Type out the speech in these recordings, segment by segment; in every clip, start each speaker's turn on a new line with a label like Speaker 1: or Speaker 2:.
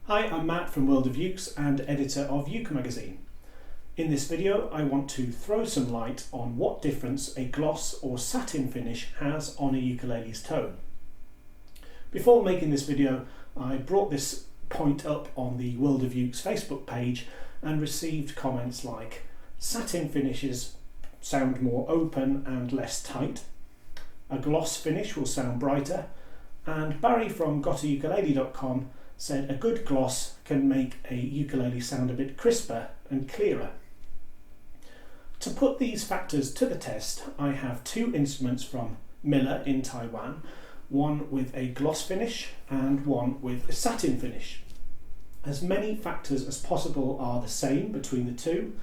Speaker 1: Hi, I'm Matt from World of Ukes and editor of Uke magazine. In this video I want to throw some light on what difference a gloss or satin finish has on a ukulele's tone. Before making this video I brought this point up on the World of Ukes Facebook page and received comments like satin finishes sound more open and less tight, a gloss finish will sound brighter, and Barry from gotaukulele.com said a good gloss can make a ukulele sound a bit crisper and clearer. To put these factors to the test, I have two instruments from Millar in Taiwan, one with a gloss finish and one with a satin finish. As many factors as possible are the same between the two.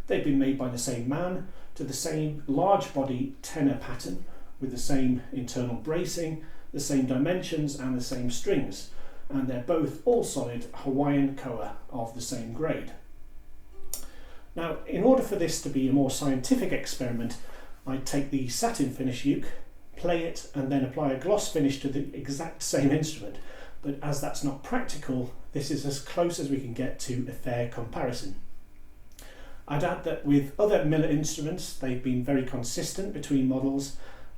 Speaker 1: They've been made by the same man to the same large body tenor pattern with the same internal bracing, the same dimensions and the same strings, and they're both all solid Hawaiian koa of the same grade. Now, in order for this to be a more scientific experiment, I take the satin finish uke, play it, and then apply a gloss finish to the exact same instrument. But as that's not practical, this is as close as we can get to a fair comparison. I'd add that with other Millar instruments, they've been very consistent between models,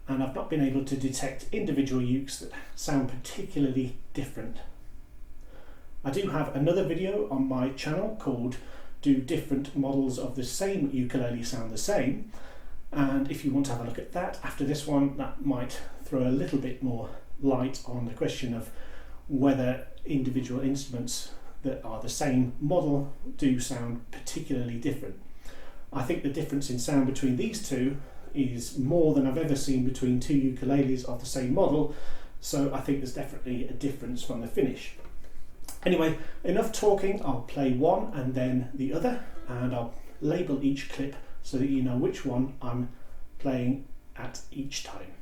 Speaker 1: and I've not been able to detect individual ukes that sound particularly different. I do have another video on my channel called Do Different Models of the Same Ukulele Sound the Same? And if you want to have a look at that after this one, that might throw a little bit more light on the question of whether individual instruments that are the same model do sound particularly different. I think the difference in sound between these two is more than I've ever seen between two ukuleles of the same model, so I think there's definitely a difference from the finish. Anyway, enough talking. I'll play one and then the other, and I'll label each clip so that you know which one I'm playing at each time.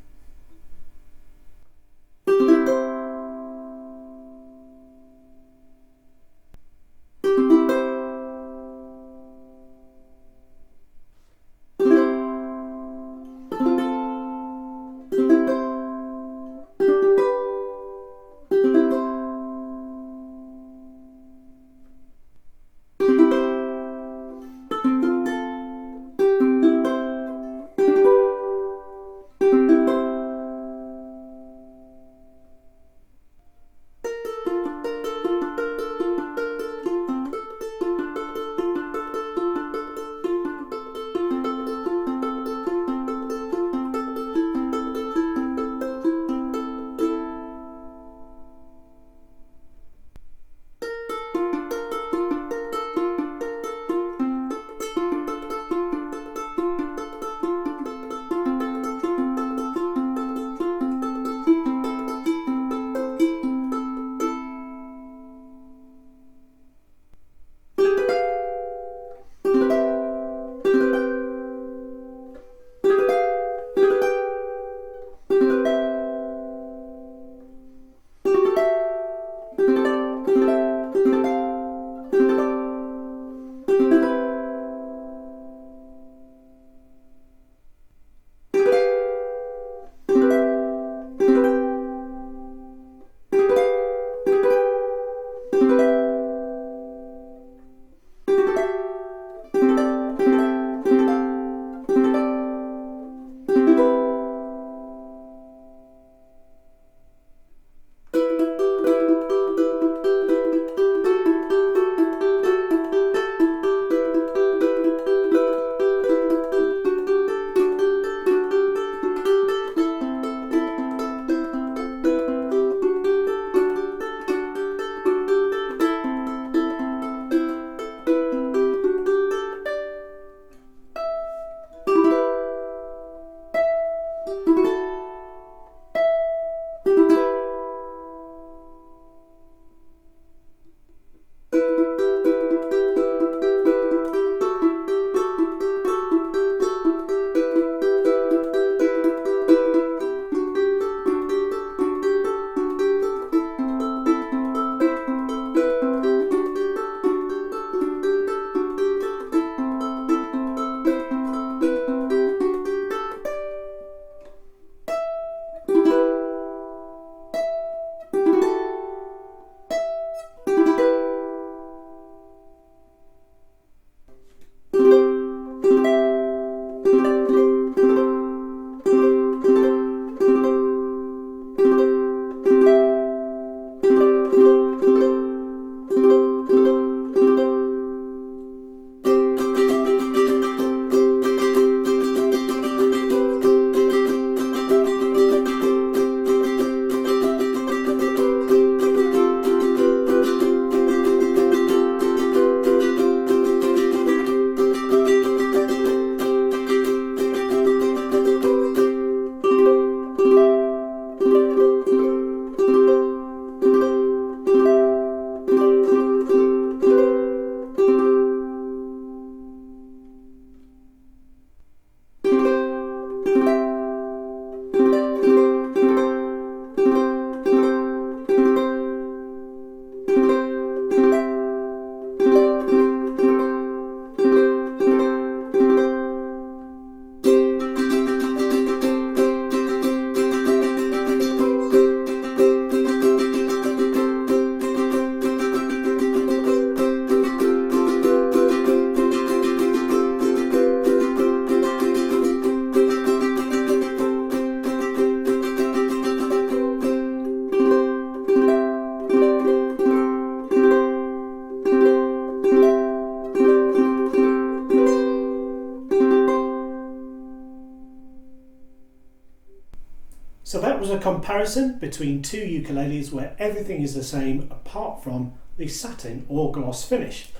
Speaker 1: So that was a comparison between two ukuleles where everything is the same apart from the satin or gloss finish.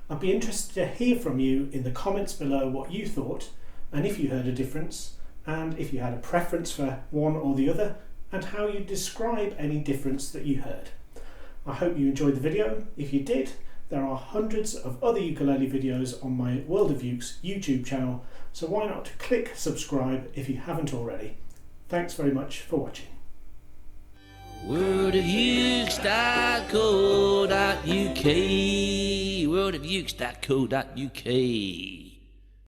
Speaker 1: I'd be interested to hear from you in the comments below what you thought, and if you heard a difference, and if you had a preference for one or the other, and how you describe any difference that you heard. I hope you enjoyed the video. If you did, there are hundreds of other ukulele videos on my World of Ukes YouTube channel, so why not click subscribe if you haven't already. Thanks very much for watching.
Speaker 2: worldofukes.co.uk worldofukes.co.uk